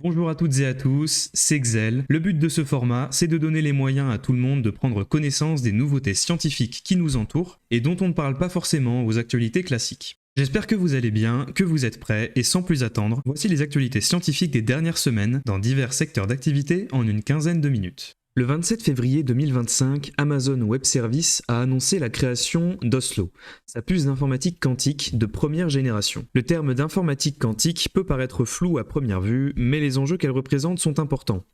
Bonjour à toutes et à tous, c'est Xel. Le but de ce format, c'est de donner les moyens à tout le monde de prendre connaissance des nouveautés scientifiques qui nous entourent et dont on ne parle pas forcément aux actualités classiques. J'espère que vous allez bien, que vous êtes prêts, et sans plus attendre, voici les actualités scientifiques des dernières semaines dans divers secteurs d'activité en une quinzaine de minutes. Le 27 février 2025, Amazon Web Services a annoncé la création d'Oslo, sa puce d'informatique quantique de première génération. Le terme d'informatique quantique peut paraître flou à première vue, mais les enjeux qu'elle représente sont importants.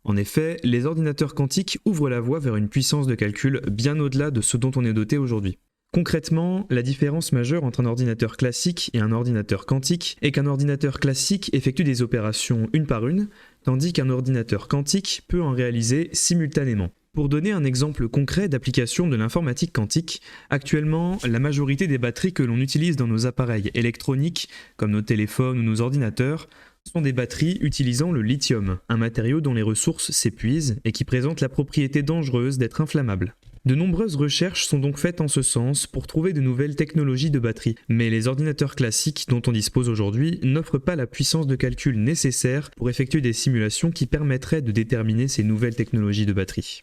En effet, les ordinateurs quantiques ouvrent la voie vers une puissance de calcul bien au-delà de ce dont on est doté aujourd'hui. Concrètement, la différence majeure entre un ordinateur classique et un ordinateur quantique est qu'un ordinateur classique effectue des opérations une par une, tandis qu'un ordinateur quantique peut en réaliser simultanément. Pour donner un exemple concret d'application de l'informatique quantique, actuellement, la majorité des batteries que l'on utilise dans nos appareils électroniques, comme nos téléphones ou nos ordinateurs, sont des batteries utilisant le lithium, un matériau dont les ressources s'épuisent et qui présente la propriété dangereuse d'être inflammable. De nombreuses recherches sont donc faites en ce sens pour trouver de nouvelles technologies de batterie, mais les ordinateurs classiques dont on dispose aujourd'hui n'offrent pas la puissance de calcul nécessaire pour effectuer des simulations qui permettraient de déterminer ces nouvelles technologies de batterie.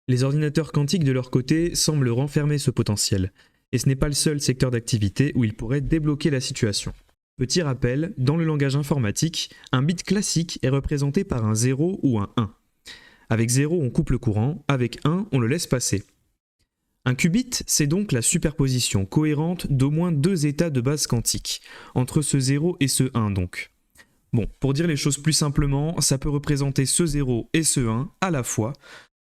Les ordinateurs quantiques de leur côté semblent renfermer ce potentiel, et ce n'est pas le seul secteur d'activité où ils pourraient débloquer la situation. Petit rappel, dans le langage informatique, un bit classique est représenté par un 0 ou un 1. Avec 0, on coupe le courant, avec 1, on le laisse passer. Un qubit, c'est donc la superposition cohérente d'au moins deux états de base quantique, entre ce 0 et ce 1 donc. Bon, pour dire les choses plus simplement, ça peut représenter ce 0 et ce 1 à la fois,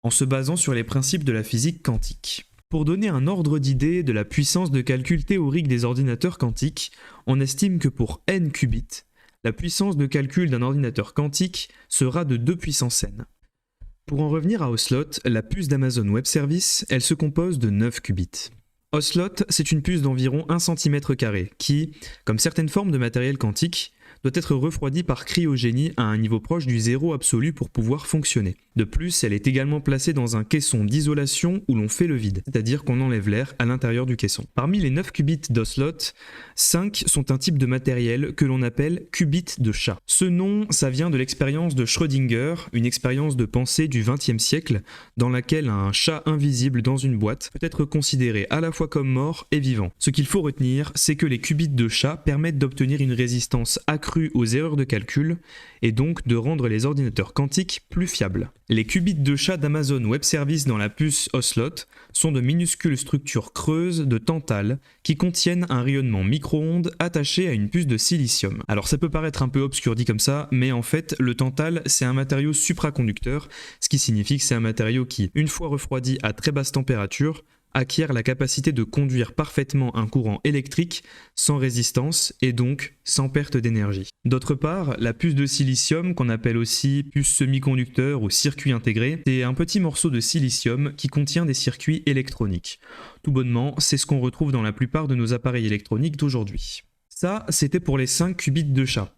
en se basant sur les principes de la physique quantique. Pour donner un ordre d'idée de la puissance de calcul théorique des ordinateurs quantiques, on estime que pour n qubits, la puissance de calcul d'un ordinateur quantique sera de 2 puissance n. Pour en revenir à Oslot, la puce d'Amazon Web Services, elle se compose de 9 qubits. Oslot, c'est une puce d'environ 1 cm² qui, comme certaines formes de matériel quantique, doit être refroidie par cryogénie à un niveau proche du zéro absolu pour pouvoir fonctionner. De plus, elle est également placée dans un caisson d'isolation où l'on fait le vide, c'est-à-dire qu'on enlève l'air à l'intérieur du caisson. Parmi les 9 qubits d'Oslot, 5 sont un type de matériel que l'on appelle qubit de chat. Ce nom, ça vient de l'expérience de Schrödinger, une expérience de pensée du XXe siècle, dans laquelle un chat invisible dans une boîte peut être considéré à la fois comme mort et vivant. Ce qu'il faut retenir, c'est que les qubits de chat permettent d'obtenir une résistance accrue aux erreurs de calcul et donc de rendre les ordinateurs quantiques plus fiables. Les qubits de chat d'Amazon Web Services dans la puce Oslot sont de minuscules structures creuses de tantale qui contiennent un rayonnement micro-ondes attaché à une puce de silicium. Alors ça peut paraître un peu obscur dit comme ça, mais en fait le tantale c'est un matériau supraconducteur, ce qui signifie que c'est un matériau qui, une fois refroidi à très basse température, acquiert la capacité de conduire parfaitement un courant électrique sans résistance et donc sans perte d'énergie. D'autre part, la puce de silicium, qu'on appelle aussi puce semi-conducteur ou circuit intégré, c'est un petit morceau de silicium qui contient des circuits électroniques. Tout bonnement, c'est ce qu'on retrouve dans la plupart de nos appareils électroniques d'aujourd'hui. Ça, c'était pour les 5 qubits de chat.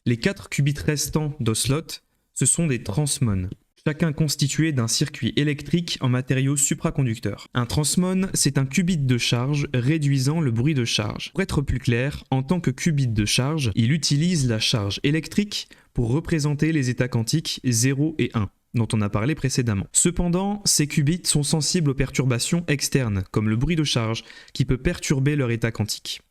Les 4 qubits restants d'Oslot, ce sont des transmons, chacun constitué d'un circuit électrique en matériau supraconducteur. Un transmon, c'est un qubit de charge réduisant le bruit de charge. Pour être plus clair, en tant que qubit de charge, il utilise la charge électrique pour représenter les états quantiques 0 et 1, dont on a parlé précédemment. Cependant, ces qubits sont sensibles aux perturbations externes, comme le bruit de charge, qui peut perturber leur état quantique.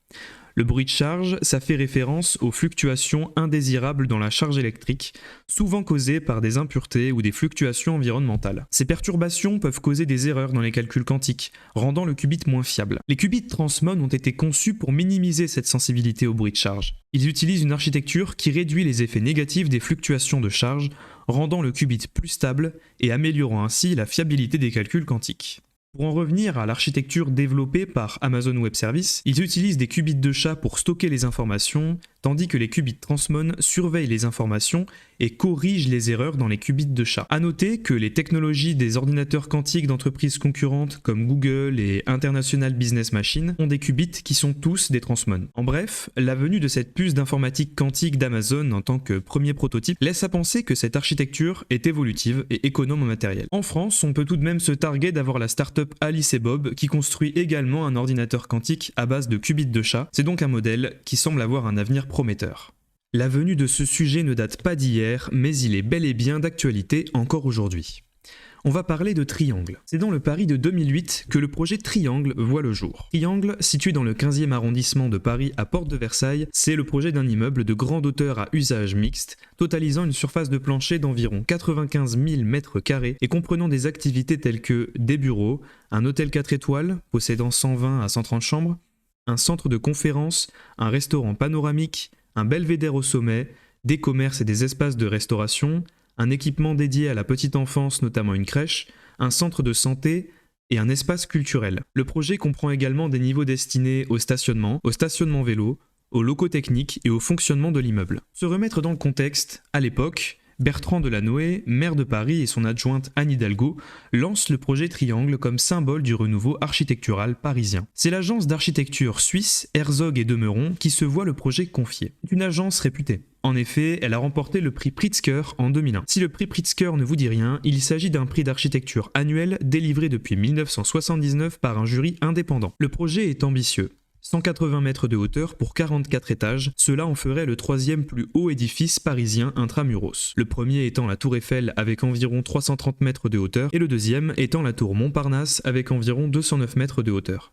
Le bruit de charge, ça fait référence aux fluctuations indésirables dans la charge électrique, souvent causées par des impuretés ou des fluctuations environnementales. Ces perturbations peuvent causer des erreurs dans les calculs quantiques, rendant le qubit moins fiable. Les qubits transmon ont été conçus pour minimiser cette sensibilité au bruit de charge. Ils utilisent une architecture qui réduit les effets négatifs des fluctuations de charge, rendant le qubit plus stable et améliorant ainsi la fiabilité des calculs quantiques. Pour en revenir à l'architecture développée par Amazon Web Services, ils utilisent des qubits de chat pour stocker les informations, tandis que les qubits transmon surveillent les informations et corrigent les erreurs dans les qubits de chat. A noter que les technologies des ordinateurs quantiques d'entreprises concurrentes comme Google et International Business Machine ont des qubits qui sont tous des transmon. En bref, la venue de cette puce d'informatique quantique d'Amazon en tant que premier prototype laisse à penser que cette architecture est évolutive et économe en matériel. En France, on peut tout de même se targuer d'avoir la startup Alice et Bob qui construit également un ordinateur quantique à base de qubits de chat. C'est donc un modèle qui semble avoir un avenir prometteur. La venue de ce sujet ne date pas d'hier, mais il est bel et bien d'actualité encore aujourd'hui. On va parler de Triangle. C'est dans le Paris de 2008 que le projet Triangle voit le jour. Triangle, situé dans le 15e arrondissement de Paris à Porte de Versailles, c'est le projet d'un immeuble de grande hauteur à usage mixte, totalisant une surface de plancher d'environ 95 000 m² et comprenant des activités telles que des bureaux, un hôtel 4 étoiles possédant 120 à 130 chambres, un centre de conférence, un restaurant panoramique, un belvédère au sommet, des commerces et des espaces de restauration, un équipement dédié à la petite enfance, notamment une crèche, un centre de santé et un espace culturel. Le projet comprend également des niveaux destinés au stationnement vélo, aux locaux techniques et au fonctionnement de l'immeuble. Se remettre dans le contexte, à l'époque, Bertrand Delanoë, maire de Paris et son adjointe Anne Hidalgo lancent le projet Triangle comme symbole du renouveau architectural parisien. C'est l'agence d'architecture suisse Herzog et Demeron qui se voit le projet confié. C'est une agence réputée. En effet, elle a remporté le prix Pritzker en 2001. Si le prix Pritzker ne vous dit rien, il s'agit d'un prix d'architecture annuel délivré depuis 1979 par un jury indépendant. Le projet est ambitieux. 180 mètres de hauteur pour 44 étages, cela en ferait le troisième plus haut édifice parisien intramuros. Le premier étant la tour Eiffel avec environ 330 mètres de hauteur et le deuxième étant la tour Montparnasse avec environ 209 mètres de hauteur.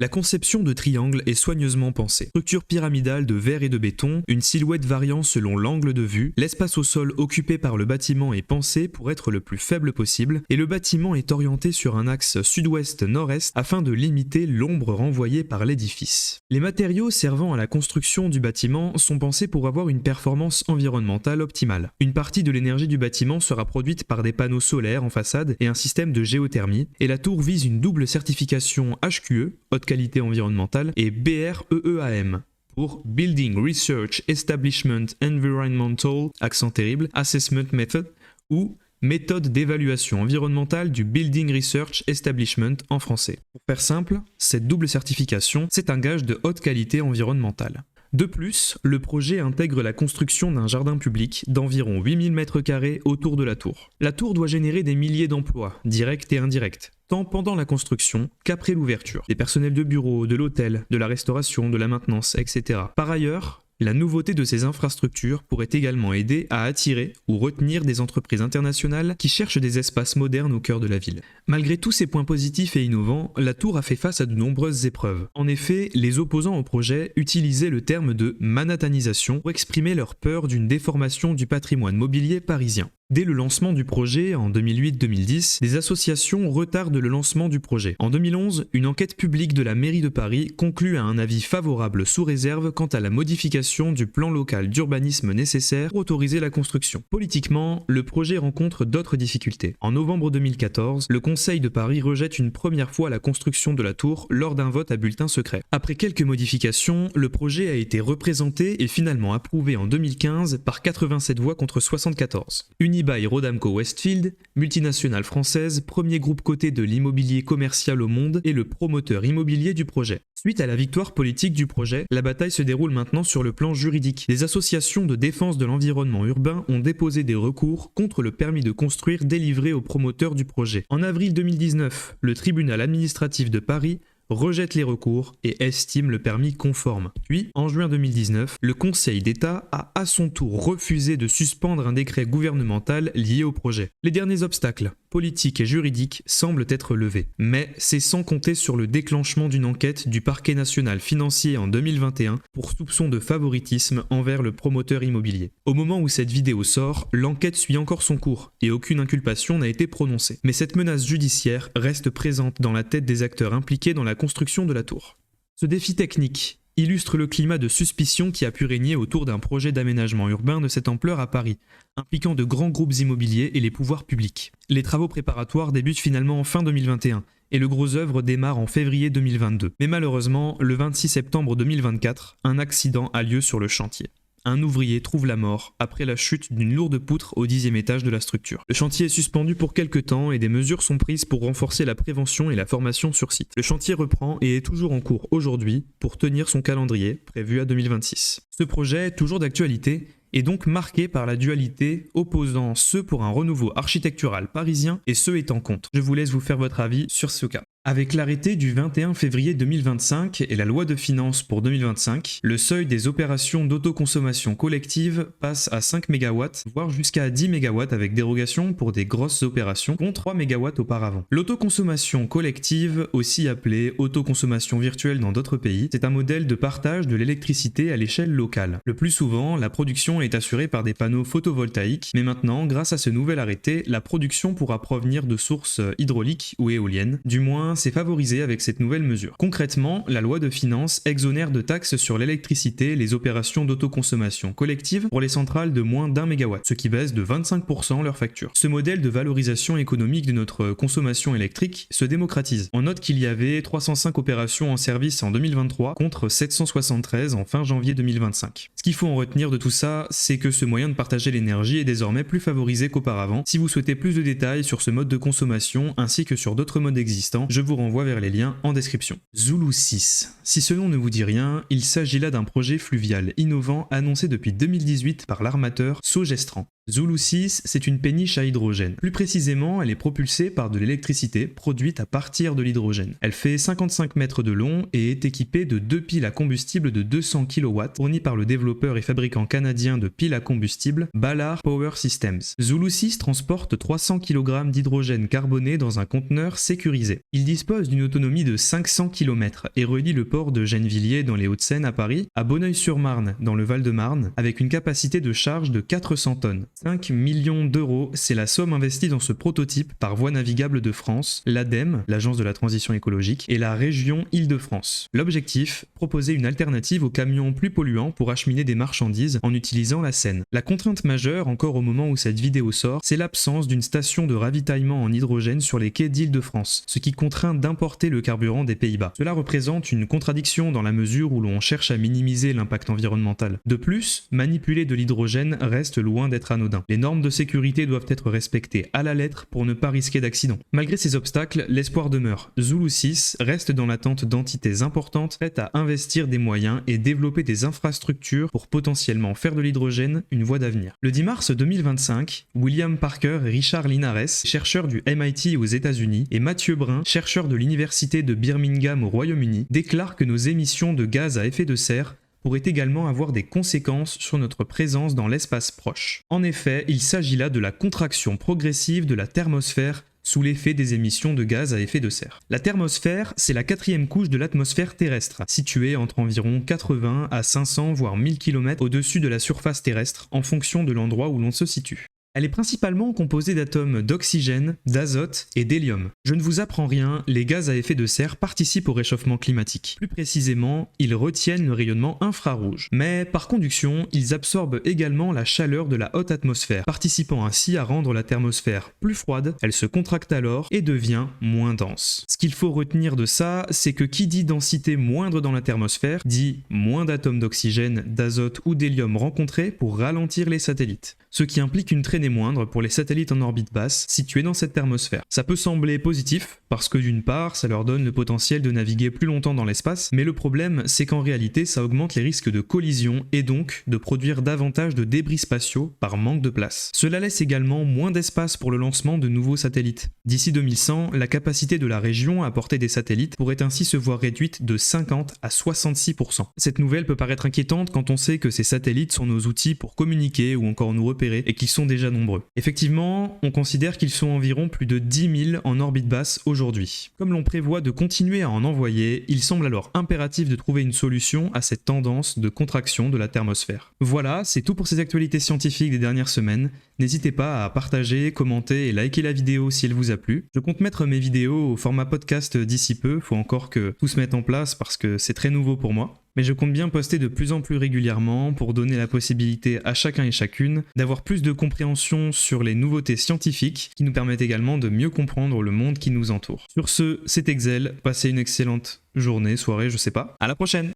La conception de Triangle est soigneusement pensée. Structure pyramidale de verre et de béton, une silhouette variant selon l'angle de vue, l'espace au sol occupé par le bâtiment est pensé pour être le plus faible possible et le bâtiment est orienté sur un axe sud-ouest-nord-est afin de limiter l'ombre renvoyée par l'édifice. Les matériaux servant à la construction du bâtiment sont pensés pour avoir une performance environnementale optimale. Une partie de l'énergie du bâtiment sera produite par des panneaux solaires en façade et un système de géothermie, et la tour vise une double certification HQE, haute qualité environnementale, et BREEAM pour Building Research Establishment Environmental, accent terrible, Assessment Method, ou méthode d'évaluation environnementale du Building Research Establishment en français. Pour faire simple, cette double certification, c'est un gage de haute qualité environnementale. De plus, le projet intègre la construction d'un jardin public d'environ 8000 m² autour de la tour. La tour doit générer des milliers d'emplois, directs et indirects, tant pendant la construction qu'après l'ouverture. Des personnels de bureau, de l'hôtel, de la restauration, de la maintenance, etc. Par ailleurs, la nouveauté de ces infrastructures pourrait également aider à attirer ou retenir des entreprises internationales qui cherchent des espaces modernes au cœur de la ville. Malgré tous ces points positifs et innovants, la tour a fait face à de nombreuses épreuves. En effet, les opposants au projet utilisaient le terme de manhattanisation pour exprimer leur peur d'une déformation du patrimoine mobilier parisien. Dès le lancement du projet, en 2008-2010, des associations retardent le lancement du projet. En 2011, une enquête publique de la mairie de Paris conclut à un avis favorable sous réserve quant à la modification du plan local d'urbanisme nécessaire pour autoriser la construction. Politiquement, le projet rencontre d'autres difficultés. En novembre 2014, le Conseil de Paris rejette une première fois la construction de la tour lors d'un vote à bulletin secret. Après quelques modifications, le projet a été représenté et finalement approuvé en 2015 par 87 voix contre 74. Unibail Rodamco Westfield, multinationale française, premier groupe coté de l'immobilier commercial au monde et le promoteur immobilier du projet. Suite à la victoire politique du projet, la bataille se déroule maintenant sur le plan juridique. Les associations de défense de l'environnement urbain ont déposé des recours contre le permis de construire délivré aux promoteurs du projet. En avril 2019, le tribunal administratif de Paris rejette les recours et estime le permis conforme. Puis, en juin 2019, le Conseil d'État a à son tour refusé de suspendre un décret gouvernemental lié au projet. Les derniers obstacles, politiques et juridiques, semblent être levés. Mais c'est sans compter sur le déclenchement d'une enquête du parquet national financier en 2021 pour soupçon de favoritisme envers le promoteur immobilier. Au moment où cette vidéo sort, l'enquête suit encore son cours et aucune inculpation n'a été prononcée. Mais cette menace judiciaire reste présente dans la tête des acteurs impliqués dans la construction de la tour. Ce défi technique illustre le climat de suspicion qui a pu régner autour d'un projet d'aménagement urbain de cette ampleur à Paris, impliquant de grands groupes immobiliers et les pouvoirs publics. Les travaux préparatoires débutent finalement en fin 2021 et le gros œuvre démarre en février 2022. Mais malheureusement, le 26 septembre 2024, un accident a lieu sur le chantier. Un ouvrier trouve la mort après la chute d'une lourde poutre au 10e étage de la structure. Le chantier est suspendu pour quelques temps et des mesures sont prises pour renforcer la prévention et la formation sur site. Le chantier reprend et est toujours en cours aujourd'hui pour tenir son calendrier prévu à 2026. Ce projet, toujours d'actualité, est donc marqué par la dualité opposant ceux pour un renouveau architectural parisien et ceux étant contre. Je vous laisse vous faire votre avis sur ce cas. Avec l'arrêté du 21 février 2025 et la loi de finances pour 2025, le seuil des opérations d'autoconsommation collective passe à 5 MW, voire jusqu'à 10 MW avec dérogation pour des grosses opérations, contre 3 MW auparavant. L'autoconsommation collective, aussi appelée autoconsommation virtuelle dans d'autres pays, c'est un modèle de partage de l'électricité à l'échelle locale. Le plus souvent, la production est assurée par des panneaux photovoltaïques, mais maintenant, grâce à ce nouvel arrêté, la production pourra provenir de sources hydrauliques ou éoliennes, du moins c'est favorisé avec cette nouvelle mesure. Concrètement, la loi de finances exonère de taxes sur l'électricité les opérations d'autoconsommation collective pour les centrales de moins d'1 MW, ce qui baisse de 25% leur facture. Ce modèle de valorisation économique de notre consommation électrique se démocratise. On note qu'il y avait 305 opérations en service en 2023 contre 773 en fin janvier 2025. Ce qu'il faut en retenir de tout ça, c'est que ce moyen de partager l'énergie est désormais plus favorisé qu'auparavant. Si vous souhaitez plus de détails sur ce mode de consommation ainsi que sur d'autres modes existants, je vous renvoie vers les liens en description. Zulu 6. Si ce nom ne vous dit rien, il s'agit là d'un projet fluvial innovant annoncé depuis 2018 par l'armateur Sogestran. Zulu 6, c'est une péniche à hydrogène. Plus précisément, elle est propulsée par de l'électricité produite à partir de l'hydrogène. Elle fait 55 mètres de long et est équipée de 2 piles à combustible de 200 kW fournies par le développeur et fabricant canadien de piles à combustible Ballard Power Systems. Zulu 6 transporte 300 kg d'hydrogène carboné dans un conteneur sécurisé. Il dispose d'une autonomie de 500 km et relie le port de Gennevilliers dans les Hauts-de-Seine à Paris à Bonneuil-sur-Marne dans le Val-de-Marne avec une capacité de charge de 400 tonnes. 5 millions d'euros, c'est la somme investie dans ce prototype par Voies navigables de France, l'ADEME, l'Agence de la transition écologique, et la région Île-de-France. L'objectif, proposer une alternative aux camions plus polluants pour acheminer des marchandises en utilisant la Seine. La contrainte majeure, encore au moment où cette vidéo sort, c'est l'absence d'une station de ravitaillement en hydrogène sur les quais d'Île-de-France, ce qui contraint d'importer le carburant des Pays-Bas. Cela représente une contradiction dans la mesure où l'on cherche à minimiser l'impact environnemental. De plus, manipuler de l'hydrogène reste loin d'être anodin. Les normes de sécurité doivent être respectées à la lettre pour ne pas risquer d'accident. Malgré ces obstacles, l'espoir demeure. Zulu 6 reste dans l'attente d'entités importantes prêtes à investir des moyens et développer des infrastructures pour potentiellement faire de l'hydrogène une voie d'avenir. Le 10 mars 2025, William Parker et Richard Linares, chercheurs du MIT aux États-Unis, et Mathieu Brun, chercheur de l'université de Birmingham au Royaume-Uni, déclarent que nos émissions de gaz à effet de serre pourrait également avoir des conséquences sur notre présence dans l'espace proche. En effet, il s'agit là de la contraction progressive de la thermosphère sous l'effet des émissions de gaz à effet de serre. La thermosphère, c'est la 4e couche de l'atmosphère terrestre, située entre environ 80 à 500 voire 1000 km au-dessus de la surface terrestre en fonction de l'endroit où l'on se situe. Elle est principalement composée d'atomes d'oxygène, d'azote et d'hélium. Je ne vous apprends rien, les gaz à effet de serre participent au réchauffement climatique. Plus précisément, ils retiennent le rayonnement infrarouge. Mais par conduction, ils absorbent également la chaleur de la haute atmosphère, participant ainsi à rendre la thermosphère plus froide, elle se contracte alors et devient moins dense. Ce qu'il faut retenir de ça, c'est que qui dit densité moindre dans la thermosphère, dit moins d'atomes d'oxygène, d'azote ou d'hélium rencontrés pour ralentir les satellites. Ce qui implique une traînée moindre pour les satellites en orbite basse situés dans cette thermosphère. Ça peut sembler positif, parce que d'une part, ça leur donne le potentiel de naviguer plus longtemps dans l'espace, mais le problème, c'est qu'en réalité, ça augmente les risques de collision et donc de produire davantage de débris spatiaux par manque de place. Cela laisse également moins d'espace pour le lancement de nouveaux satellites. D'ici 2100, la capacité de la région à porter des satellites pourrait ainsi se voir réduite de 50 à 66%. Cette nouvelle peut paraître inquiétante quand on sait que ces satellites sont nos outils pour communiquer ou encore nous repérer et qu'ils sont déjà nombreux. Effectivement, on considère qu'ils sont environ plus de 10 000 en orbite basse aujourd'hui. Comme l'on prévoit de continuer à en envoyer, il semble alors impératif de trouver une solution à cette tendance de contraction de la thermosphère. Voilà, c'est tout pour ces actualités scientifiques des dernières semaines. N'hésitez pas à partager, commenter et liker la vidéo si elle vous a plu. Je compte mettre mes vidéos au format podcast d'ici peu, faut encore que tout se mette en place parce que c'est très nouveau pour moi. Mais je compte bien poster de plus en plus régulièrement pour donner la possibilité à chacun et chacune d'avoir plus de compréhension sur les nouveautés scientifiques qui nous permettent également de mieux comprendre le monde qui nous entoure. Sur ce, c'est Excel, passez une excellente journée, soirée, je sais pas. À la prochaine!